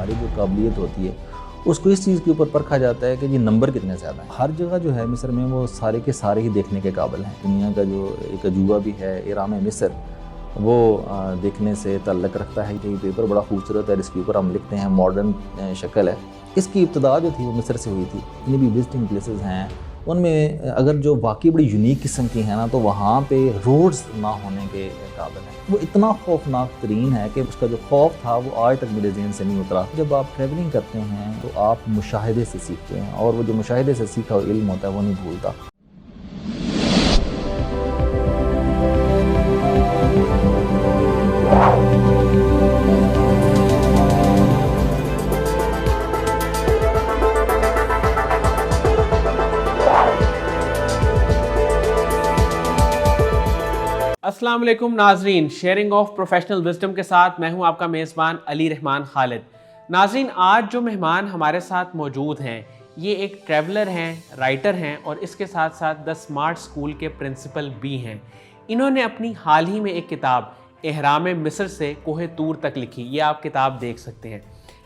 ہماری جو قابلیت ہوتی ہے اس کو اس چیز کے اوپر پرکھا جاتا ہے کہ یہ نمبر کتنے زیادہ ہیں. ہر جگہ جو ہے مصر میں وہ سارے کے سارے ہی دیکھنے کے قابل ہیں. دنیا کا جو ایک عجوبہ بھی ہے اہرام مصر وہ دیکھنے سے تعلق رکھتا ہے. یہ پیپر بڑا خوبصورت ہے, اس کے اوپر ہم لکھتے ہیں ماڈرن شکل ہے. اس کی ابتدا جو تھی وہ مصر سے ہوئی تھی. جتنی بھی وزٹنگ پلیسز ہیں ان میں اگر جو واقعی بڑی یونیک قسم کی ہیں نا تو وہاں پہ روڈز نہ ہونے کے قابل ہیں. وہ اتنا خوفناک ترین ہے کہ اس کا جو خوف تھا وہ آج تک میرے ذہن سے نہیں اترا. جب آپ ٹریولنگ کرتے ہیں تو آپ مشاہدے سے سیکھتے ہیں, اور وہ جو مشاہدے سے سیکھا ہوا علم ہوتا ہے وہ نہیں بھولتا. السلام علیکم ناظرین, شیئرنگ آف پروفیشنل وزڈم کے ساتھ میں ہوں آپ کا میزبان علی رحمان خالد. ناظرین, آج جو مہمان ہمارے ساتھ موجود ہیں یہ ایک ٹریولر ہیں, رائٹر ہیں, اور اس کے ساتھ ساتھ دا اسمارٹ اسکول کے پرنسپل بھی ہیں. انہوں نے اپنی حال ہی میں ایک کتاب اہرام مصر سے کوہ طور تک لکھی. یہ آپ کتاب دیکھ سکتے ہیں.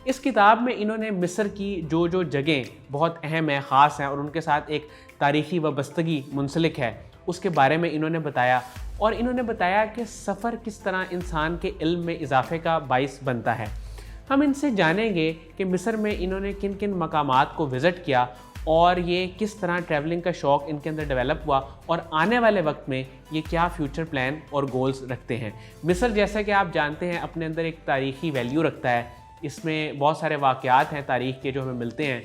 اس کتاب میں انہوں نے مصر کی جو جگہیں بہت اہم ہیں, خاص ہیں, اور ان کے ساتھ ایک تاریخی وابستگی منسلک ہے اس کے بارے میں انہوں نے بتایا. اور انہوں نے بتایا کہ سفر کس طرح انسان کے علم میں اضافے کا باعث بنتا ہے. ہم ان سے جانیں گے کہ مصر میں انہوں نے کن کن مقامات کو وزٹ کیا اور یہ کس طرح ٹریولنگ کا شوق ان کے اندر ڈیولپ ہوا, اور آنے والے وقت میں یہ کیا فیوچر پلان اور گولز رکھتے ہیں. مصر جیسا کہ آپ جانتے ہیں اپنے اندر ایک تاریخی ویلیو رکھتا ہے. اس میں بہت سارے واقعات ہیں تاریخ کے جو ہمیں ملتے ہیں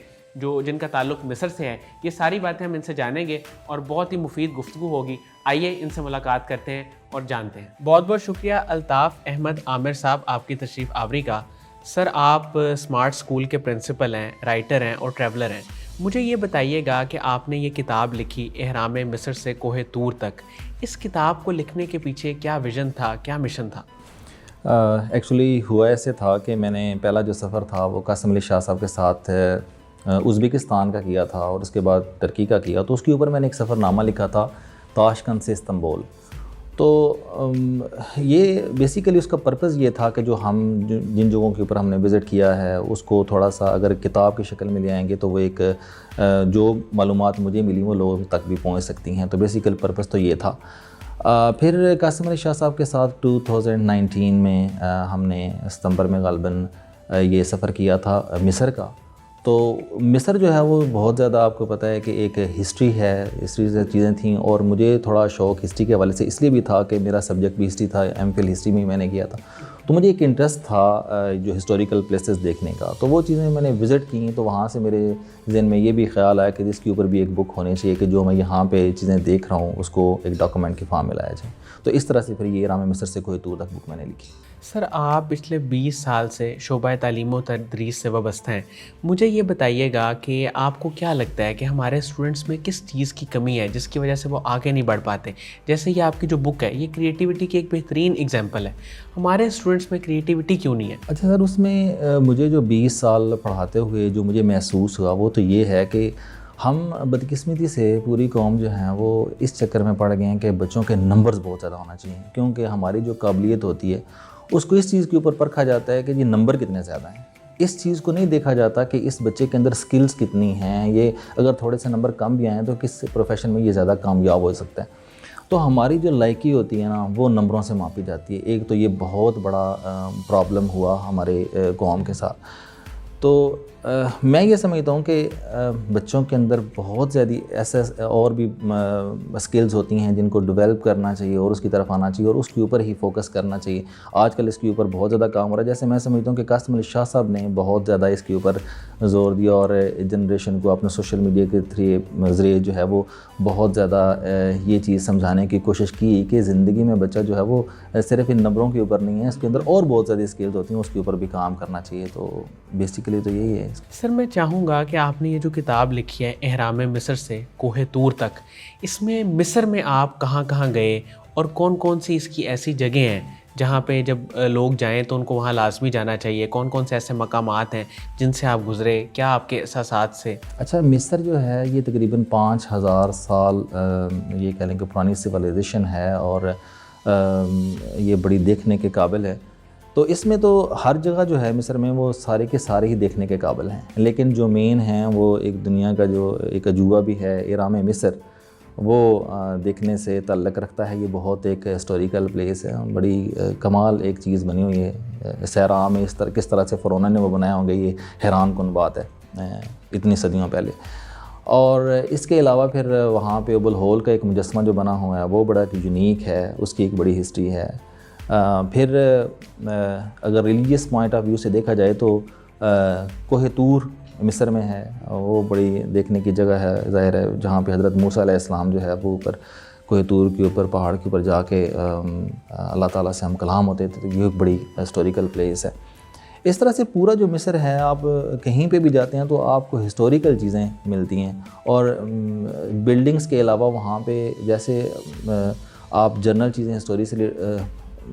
جن کا تعلق مصر سے ہے. یہ ساری باتیں ہم ان سے جانیں گے اور بہت ہی مفید گفتگو ہوگی. آئیے ان سے ملاقات کرتے ہیں اور جانتے ہیں. بہت بہت شکریہ الطاف احمد عامر صاحب آپ کی تشریف آوری کا. سر, آپ اسمارٹ اسکول کے پرنسپل ہیں, رائٹر ہیں اور ٹریولر ہیں. مجھے یہ بتائیے گا کہ آپ نے یہ کتاب لکھی اہرام مصر سے کوہ طور تک. اس کتاب کو لکھنے کے پیچھے کیا ویژن تھا, کیا مشن تھا؟ ایکچولی ہوا ایسے تھا کہ میں نے پہلا جو سفر تھا وہ قاسم علی شاہ صاحب کے ساتھ ازبکستان کا کیا تھا اور اس کے بعد ترکی کا کیا. تو اس کے اوپر میں نے ایک سفر نامہ لکھا تھا تاشکند سے استنبول. تو یہ بیسیکلی اس کا پرپز یہ تھا کہ جو ہم جن جگہوں کے اوپر ہم نے وزٹ کیا ہے اس کو تھوڑا سا اگر کتاب کی شکل میں لے آئیں گے تو وہ ایک جو معلومات مجھے ملی وہ لوگوں تک بھی پہنچ سکتی ہیں. تو بیسیکل پرپز تو یہ تھا. پھر قاسم علی شاہ صاحب کے ساتھ 2019 میں ہم نے ستمبر میں غالباً یہ سفر کیا تھا مصر کا. تو مصر جو ہے وہ بہت زیادہ آپ کو پتہ ہے کہ ایک ہسٹری ہے, ہسٹری سے چیزیں تھیں, اور مجھے تھوڑا شوق ہسٹری کے حوالے سے اس لیے بھی تھا کہ میرا سبجیکٹ بھی ہسٹری تھا, ایم فل ہسٹری میں نے کیا تھا. تو مجھے ایک انٹرسٹ تھا جو ہسٹوریکل پلیسز دیکھنے کا. تو وہ چیزیں میں نے وزٹ کی. تو وہاں سے میرے ذہن میں یہ بھی خیال آیا کہ اس کے اوپر بھی ایک بک ہونی چاہیے کہ جو میں یہاں پہ چیزیں دیکھ رہا ہوں اس کو ایک ڈاکومنٹ کی فارم میں لایا جائے. تو اس طرح سے پھر یہ اہرام مصر سے کوہ طور تک بک میں نے لکھی. سر, آپ پچھلے 20 سال سے شعبہ تعلیم و تدریس سے وابستہ ہیں. مجھے یہ بتائیے گا کہ آپ کو کیا لگتا ہے کہ ہمارے اسٹوڈنٹس میں کس چیز کی کمی ہے جس کی وجہ سے وہ آگے نہیں بڑھ پاتے؟ جیسے یہ آپ کی جو بک ہے یہ کریٹیوٹی کی ایک بہترین ایگزامپل ہے. ہمارے اسٹوڈنٹس میں کریٹیوٹی کیوں نہیں ہے؟ اچھا سر, اس میں مجھے جو 20 سال پڑھاتے ہوئے جو مجھے محسوس ہوا وہ تو یہ ہے کہ ہم بدقسمتی سے پوری قوم جو ہیں وہ اس چکر میں پڑ گئے ہیں کہ بچوں کے نمبرز بہت زیادہ ہونا چاہیے, کیونکہ ہماری جو قابلیت ہوتی ہے اس کو اس چیز کے اوپر پرکھا جاتا ہے کہ یہ نمبر کتنے زیادہ ہیں. اس چیز کو نہیں دیکھا جاتا کہ اس بچے کے اندر سکلز کتنی ہیں. یہ اگر تھوڑے سے نمبر کم بھی آئیں تو کس پروفیشن میں یہ زیادہ کامیاب ہو سکتا ہے. تو ہماری جو لائکی ہوتی ہے نا وہ نمبروں سے ماپی جاتی ہے. ایک تو یہ بہت بڑا پرابلم ہوا ہمارے قوم کے ساتھ. تو میں یہ سمجھتا ہوں کہ بچوں کے اندر بہت زیادہ ایسے اور بھی سکلز ہوتی ہیں جن کو ڈیولپ کرنا چاہیے اور اس کی طرف آنا چاہیے اور اس کے اوپر ہی فوکس کرنا چاہیے. آج کل اس کے اوپر بہت زیادہ کام ہو رہا ہے. جیسے میں سمجھتا ہوں کہ قاسم علی شاہ صاحب نے بہت زیادہ اس کے اوپر زور دیا اور جنریشن کو اپنے سوشل میڈیا کے ذریعے جو ہے وہ بہت زیادہ یہ چیز سمجھانے کی کوشش کی کہ زندگی میں بچہ جو ہے وہ صرف ان نمبروں کے اوپر نہیں ہے, اس کے اندر اور بہت زیادہ اسکلز ہوتی ہیں, اس کے اوپر بھی کام کرنا چاہیے. تو بیسیکلی تو یہی ہے. سر, میں چاہوں گا کہ آپ نے یہ جو کتاب لکھی ہے اہرام مصر سے کوہ طور تک, اس میں مصر میں آپ کہاں کہاں گئے اور کون کون سی اس کی ایسی جگہیں ہیں جہاں پہ جب لوگ جائیں تو ان کو وہاں لازمی جانا چاہیے؟ کون کون سے ایسے مقامات ہیں جن سے آپ گزرے؟ کیا آپ کے احساسات سے؟ اچھا, مصر جو ہے یہ تقریباً 5000 سال یہ کہہ لیں کہ پرانی سویلائزیشن ہے اور یہ بڑی دیکھنے کے قابل ہے. تو اس میں تو ہر جگہ جو ہے مصر میں وہ سارے کے سارے ہی دیکھنے کے قابل ہیں، لیکن جو مین ہیں وہ ایک دنیا کا جو ایک عجوبہ بھی ہے اہرام مصر، وہ دیکھنے سے تعلق رکھتا ہے۔ یہ بہت ایک ہسٹوریکل پلیس ہے، بڑی کمال ایک چیز بنی ہوئی ہے صحرا میں، کس طرح سے فرعونوں نے وہ بنایا ہوں گے، یہ حیران کن بات ہے اتنی صدیوں پہلے۔ اور اس کے علاوہ پھر وہاں پہ ابو الہول کا ایک مجسمہ جو بنا ہوا ہے وہ بڑا یونیک ہے، اس کی ایک بڑی ہسٹری ہے۔ پھر اگر ریلیجیس پوائنٹ آف ویو سے دیکھا جائے تو کوہ طور مصر میں ہے، وہ بڑی دیکھنے کی جگہ ہے، ظاہر ہے، جہاں پہ حضرت موسیٰ علیہ السلام جو ہے وہ اوپر کوہ طور کے اوپر پہاڑ کے اوپر جا کے اللہ تعالیٰ سے ہم کلام ہوتے تھے، تو یہ ایک بڑی ہسٹوریکل پلیس ہے۔ اس طرح سے پورا جو مصر ہے، آپ کہیں پہ بھی جاتے ہیں تو آپ کو ہسٹوریکل چیزیں ملتی ہیں، اور بلڈنگز کے علاوہ وہاں پہ جیسے آپ جنرل چیزیں ہسٹوری سے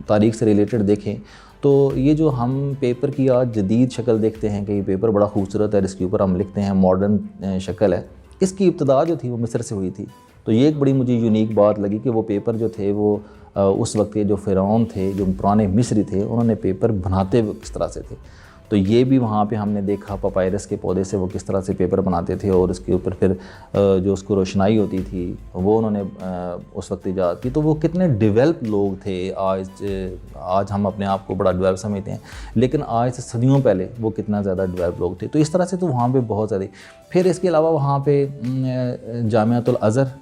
تاریخ سے ریلیٹڈ دیکھیں تو یہ جو ہم پیپر کی آج جدید شکل دیکھتے ہیں کہ یہ پیپر بڑا خوبصورت ہے، اس کے اوپر ہم لکھتے ہیں، ماڈرن شکل ہے، اس کی ابتدا جو تھی وہ مصر سے ہوئی تھی۔ تو یہ ایک بڑی مجھے یونیک بات لگی کہ وہ پیپر جو تھے وہ اس وقت کے جو فرعون تھے، جو پرانے مصری تھے، انہوں نے پیپر بناتے ہوئے کس طرح سے تھے، تو یہ بھی وہاں پہ ہم نے دیکھا پپائرس کے پودے سے وہ کس طرح سے پیپر بناتے تھے، اور اس کے اوپر پھر جو اس کو روشنائی ہوتی تھی وہ انہوں نے اس وقت ایجاد کی۔ تو وہ کتنے ڈیولپ لوگ تھے، آج ہم اپنے آپ کو بڑا ڈیولپ سمجھتے ہیں، لیکن آج سے صدیوں پہلے وہ کتنا زیادہ ڈیولپ لوگ تھے۔ تو اس طرح سے تو وہاں پہ بہت زیادہ۔ پھر اس کے علاوہ وہاں پہ جامعۃ الازہر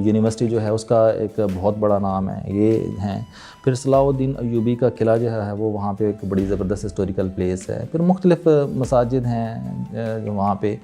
یونیورسٹی جو ہے اس کا ایک بہت بڑا نام ہے، یہ ہیں۔ پھر صلاح الدین ایوبی کا قلعہ جو ہے وہ وہاں پہ ایک بڑی زبردست ہسٹوریکل پلیس ہے۔ پھر مختلف مساجد ہیں جو وہاں پہ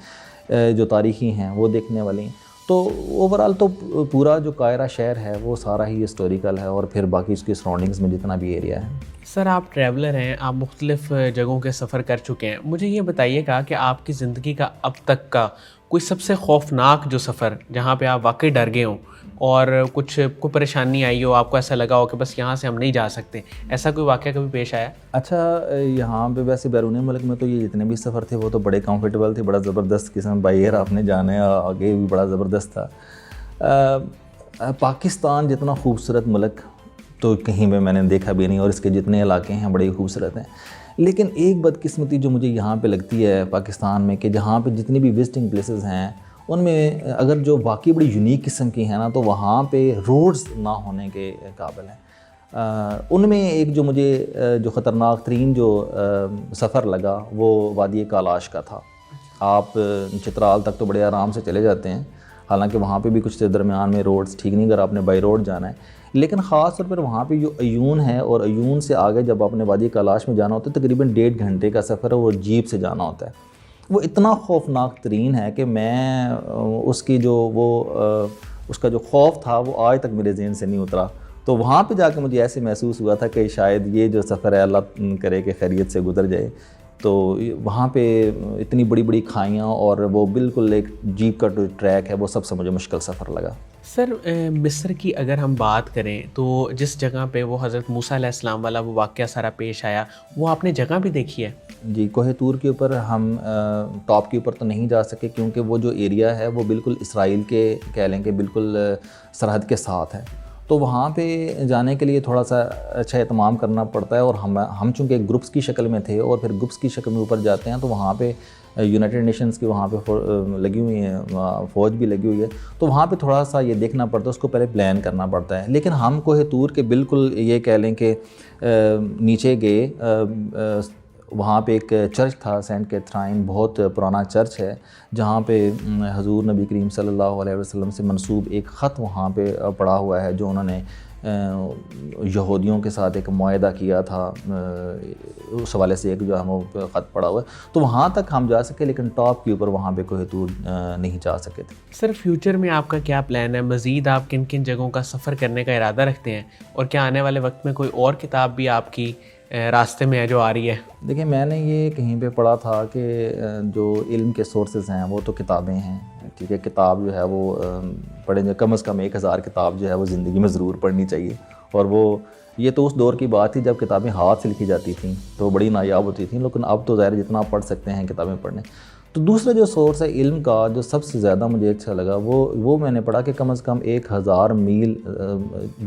جو تاریخی ہیں وہ دیکھنے والی ہیں۔ تو اوورآل تو پورا جو قاہرہ شہر ہے وہ سارا ہی ہسٹوریکل ہے، اور پھر باقی اس کی سراؤنڈنگز میں جتنا بھی ایریا ہے۔ سر، آپ ٹریولر ہیں، آپ مختلف جگہوں کے سفر کر چکے ہیں، مجھے یہ بتائیے گا کہ آپ کی زندگی کا اب تک کا کوئی سب سے خوفناک جو سفر جہاں پہ آپ واقعی ڈر گئے ہوں اور کوئی پریشانی آئی ہو، آپ کو ایسا لگا ہو کہ بس یہاں سے ہم نہیں جا سکتے، ایسا کوئی واقعہ کبھی پیش آیا؟ اچھا، یہاں پہ ویسے بیرون ملک میں تو یہ جتنے بھی سفر تھے وہ تو بڑے کمفرٹیبل تھے، بڑا زبردست قسم بائی ایئر آپ نے جانا ہے، آگے بھی بڑا زبردست تھا۔ پاکستان جتنا خوبصورت ملک تو کہیں پہ میں نے دیکھا بھی نہیں، اور اس کے جتنے علاقے ہیں بڑے خوبصورت ہیں، لیکن ایک بدقسمتی جو مجھے یہاں پہ لگتی ہے پاکستان میں، کہ جہاں پہ جتنی بھی وزٹنگ پلیسز ہیں ان میں اگر جو واقعی بڑی یونیک قسم کی ہیں نا، تو وہاں پہ روڈز نہ ہونے کے قابل ہیں۔ ان میں ایک جو مجھے جو خطرناک ترین جو سفر لگا وہ وادی کالاش کا تھا۔ آپ چترال تک تو بڑے آرام سے چلے جاتے ہیں، حالانکہ وہاں پہ بھی کچھ درمیان میں روڈز ٹھیک نہیں، اگر آپ نے بائی روڈ جانا ہے، لیکن خاص طور پر وہاں پہ جو عیون ہے، اور عیون سے آگے جب آپ نے وادی کالاش میں جانا ہوتا ہے تقریباً 1.5 گھنٹے کا سفر ہے، وہ جیپ سے جانا ہوتا ہے۔ وہ اتنا خوفناک ترین ہے کہ میں اس کی جو وہ اس کا جو خوف تھا وہ آج تک میرے ذہن سے نہیں اترا۔ تو وہاں پہ جا کے مجھے ایسے محسوس ہوا تھا کہ شاید یہ جو سفر ہے اللہ کرے کہ خیریت سے گزر جائے۔ تو وہاں پہ اتنی بڑی بڑی کھائیاں، اور وہ بالکل ایک جیپ کا ٹریک ہے، وہ سب سے مجھے مشکل سفر لگا۔ سر، مصر کی اگر ہم بات کریں تو جس جگہ پہ وہ حضرت موسیٰ علیہ السلام والا وہ واقعہ سارا پیش آیا، وہ آپ نے جگہ بھی دیکھی ہے؟ جی، کوہ طور کے اوپر ہم ٹاپ کے اوپر تو نہیں جا سکے، کیونکہ وہ جو ایریا ہے وہ بالکل اسرائیل کے کہہ لیں کہ بالکل سرحد کے ساتھ ہے، تو وہاں پہ جانے کے لیے تھوڑا سا اچھا اہتمام کرنا پڑتا ہے، اور ہم چونکہ گروپس کی شکل میں تھے، اور پھر گروپس کی شکل میں اوپر جاتے ہیں تو وہاں پہ یونائٹڈ نیشنز کی وہاں پہ لگی ہوئی ہیں، فوج بھی لگی ہوئی ہے، تو وہاں پہ تھوڑا سا یہ دیکھنا پڑتا ہے، اس کو پہلے پلان کرنا پڑتا ہے۔ لیکن ہم کوہ طور کے بالکل یہ کہہ لیں کہ نیچے گئے، وہاں پہ ایک چرچ تھا سینٹ کیتھرائن، بہت پرانا چرچ ہے، جہاں پہ حضور نبی کریم صلی اللہ علیہ وسلم سے منسوب ایک خط وہاں پہ پڑا ہوا ہے، جو انہوں نے یہودیوں کے ساتھ ایک معاہدہ کیا تھا، اس حوالے سے ایک جو ہم خط پڑا ہوا ہے، تو وہاں تک ہم جا سکے، لیکن ٹاپ کے اوپر وہاں پہ کوہ طور نہیں جا سکے تھے۔ سر، فیوچر میں آپ کا کیا پلان ہے؟ مزید آپ کن کن جگہوں کا سفر کرنے کا ارادہ رکھتے ہیں، اور کیا آنے والے وقت میں کوئی اور کتاب بھی آپ کی راستے میں ہے جو آ رہی ہے؟ دیکھیں، میں نے یہ کہیں پہ پڑھا تھا کہ جو علم کے سورسز ہیں وہ تو کتابیں ہیں، ٹھیک ہے، کتاب جو ہے وہ پڑھیں، کم از کم 1000 کتاب جو ہے وہ زندگی میں ضرور پڑھنی چاہیے، اور وہ یہ تو اس دور کی بات تھی جب کتابیں ہاتھ سے لکھی جاتی تھیں تو بڑی نایاب ہوتی تھیں، لیکن اب تو ظاہر جتنا آپ پڑھ سکتے ہیں کتابیں پڑھنے، تو دوسرا جو سورس ہے علم کا جو سب سے زیادہ مجھے اچھا لگا وہ میں نے پڑھا کہ کم از کم 1000 میل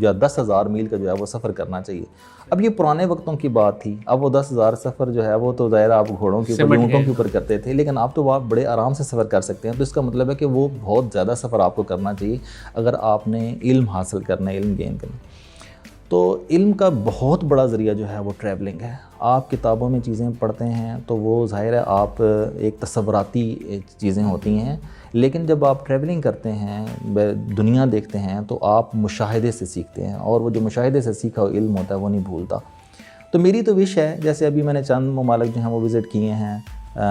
یا 10,000 میل کا جو ہے وہ سفر کرنا چاہیے. اب یہ پرانے وقتوں کی بات تھی. اب وہ 10,000 سفر جو ہے وہ تو ظاہر آپ گھوڑوں کے اوپر اونٹوں کے اوپر کرتے تھے, لیکن آپ تو آپ بڑے آرام سے سفر کر سکتے ہیں. تو اس کا مطلب ہے کہ وہ بہت زیادہ سفر آپ کو کرنا چاہیے اگر آپ نے علم حاصل کرنا ہے, علم گین کرنا. تو علم کا بہت بڑا ذریعہ جو ہے وہ ٹریولنگ ہے. آپ کتابوں میں چیزیں پڑھتے ہیں تو وہ ظاہر ہے آپ ایک تصوراتی چیزیں ہوتی ہیں, لیکن جب آپ ٹریولنگ کرتے ہیں, دنیا دیکھتے ہیں, تو آپ مشاہدے سے سیکھتے ہیں, اور وہ جو مشاہدے سے سیکھا ہوا علم ہوتا ہے وہ نہیں بھولتا. تو میری تو وش ہے, جیسے ابھی میں نے چند ممالک جو ہیں وہ وزٹ کیے ہیں,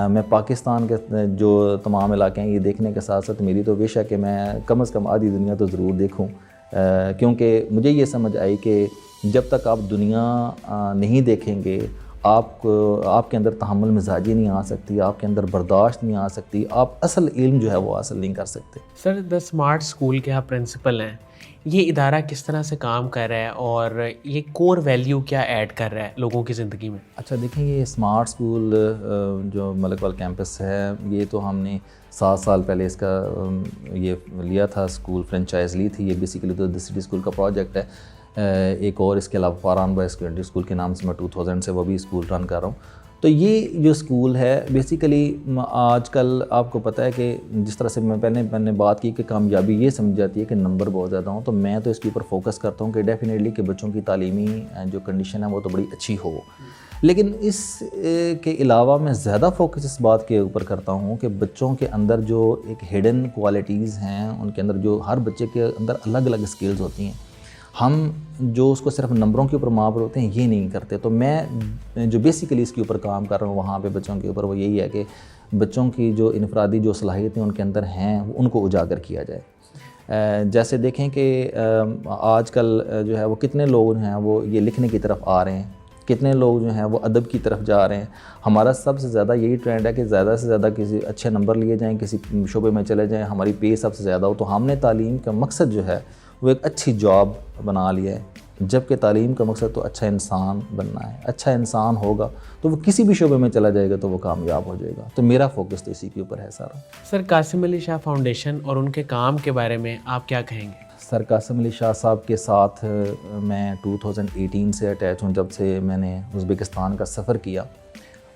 میں پاکستان کے جو تمام علاقے ہیں یہ دیکھنے کے ساتھ ساتھ میری تو وش ہے کہ میں کم از کم آدھی دنیا تو ضرور دیکھوں, کیونکہ مجھے یہ سمجھ آئی کہ جب تک آپ دنیا نہیں دیکھیں گے آپ کے اندر تحمل مزاجی نہیں آ سکتی, آپ کے اندر برداشت نہیں آ سکتی, آپ اصل علم جو ہے وہ حاصل نہیں کر سکتے. سر دا اسمارٹ اسکول کے آپ پرنسپل ہیں, یہ ادارہ کس طرح سے کام کر رہا ہے اور یہ کور ویلیو کیا ایڈ کر رہا ہے لوگوں کی زندگی میں؟ اچھا دیکھیں, یہ اسمارٹ اسکول جو ملک وال کیمپس ہے یہ تو ہم نے 7 سال پہلے اس کا یہ لیا تھا, اسکول فرینچائز لی تھی. یہ بیسیکلی تو دی سٹی اسکول کا پروجیکٹ ہے. ایک اور اس کے علاوہ فاران بوائے سیکنڈری اسکول کے نام سے میں 2000 سے وہ بھی اسکول رن کر رہا ہوں. تو یہ جو اسکول ہے بیسیکلی آج کل آپ کو پتہ ہے کہ جس طرح سے میں نے بات کی کہ کامیابی یہ سمجھ جاتی ہے کہ نمبر بہت زیادہ ہوں, تو میں تو اس کے اوپر فوکس کرتا ہوں کہ ڈیفینیٹلی کہ بچوں کی تعلیمی جو کنڈیشن ہے وہ تو بڑی اچھی ہو. لیکن اس کے علاوہ میں زیادہ فوکس اس بات کے اوپر کرتا ہوں کہ بچوں کے اندر جو ایک ہڈن کوالٹیز ہیں, ان کے اندر جو ہر بچے کے اندر الگ الگ اسکلز ہوتی ہیں, ہم جو اس کو صرف نمبروں کے اوپر معاور ہوتے ہیں یہ نہیں کرتے. تو میں جو بیسیکلی اس کے اوپر کام کر رہا ہوں وہاں پہ بچوں کے اوپر وہ یہی ہے کہ بچوں کی جو انفرادی جو صلاحیتیں ان کے اندر ہیں ان کو اجاگر کیا جائے. جیسے دیکھیں کہ آج کل جو ہے وہ کتنے لوگ ہیں وہ یہ لکھنے کی طرف آ رہے ہیں, کتنے لوگ جو ہیں وہ ادب کی طرف جا رہے ہیں. ہمارا سب سے زیادہ یہی ٹرینڈ ہے کہ زیادہ سے زیادہ کسی اچھے نمبر لیے جائیں, کسی شعبے میں چلے جائیں, ہماری پے سب سے زیادہ ہو. تو ہم نے تعلیم کا مقصد جو ہے وہ ایک اچھی جاب بنا لیا ہے, جبکہ تعلیم کا مقصد تو اچھا انسان بننا ہے. اچھا انسان ہوگا تو وہ کسی بھی شعبے میں چلا جائے گا تو وہ کامیاب ہو جائے گا. تو میرا فوکس تو اسی کے اوپر ہے سارا. سر قاسم علی شاہ فاؤنڈیشن اور ان کے کام کے بارے میں آپ کیا کہیں گے؟ سر قاسم علی شاہ صاحب کے ساتھ میں 2018 سے اٹیچ ہوں, جب سے میں نے ازبکستان کا سفر کیا.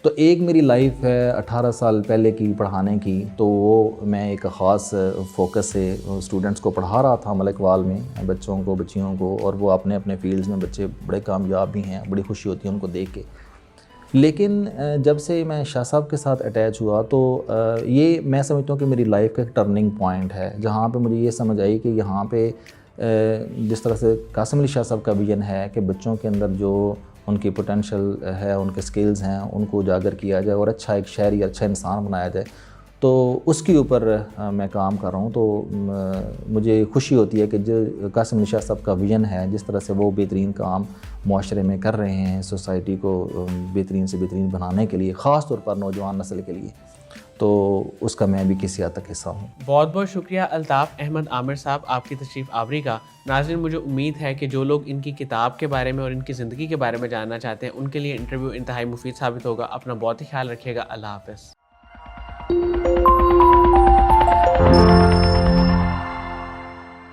تو ایک میری لائف ہے 18 سال پہلے کی پڑھانے کی, تو وہ میں ایک خاص فوکس سے اسٹوڈنٹس کو پڑھا رہا تھا ملک وال میں, بچوں کو بچیوں کو, اور وہ اپنے اپنے فیلڈز میں بچے بڑے کامیاب بھی ہیں, بڑی خوشی ہوتی ہے ان کو دیکھ کے. لیکن جب سے میں شاہ صاحب کے ساتھ اٹیچ ہوا تو یہ میں سمجھتا ہوں کہ میری لائف کا ایک ٹرننگ پوائنٹ ہے, جہاں پہ مجھے یہ سمجھ آئی کہ یہاں پہ جس طرح سے قاسم علی شاہ صاحب کا ویژن ہے کہ بچوں کے اندر جو ان کی پوٹینشل ہے, ان کے سکلز ہیں, ان کو اجاگر کیا جائے اور اچھا ایک شہری, اچھا انسان بنایا جائے. تو اس کے اوپر میں کام کر رہا ہوں. تو مجھے خوشی ہوتی ہے کہ جو قاسم علی شاہ صاحب کا ویژن ہے, جس طرح سے وہ بہترین کام معاشرے میں کر رہے ہیں سوسائٹی کو بہترین سے بہترین بنانے کے لیے, خاص طور پر نوجوان نسل کے لیے, تو اس کا میں بھی کسی حد تک حصہ ہوں. بہت بہت شکریہ الطاف احمد عامر صاحب آپ کی تشریف آوری کا. ناظرین, مجھے امید ہے کہ جو لوگ ان کی کتاب کے بارے میں اور ان کی زندگی کے بارے میں جاننا چاہتے ہیں ان کے لیے انٹرویو انتہائی مفید ثابت ہوگا. اپنا بہت ہی خیال رکھیے گا. اللہ حافظ.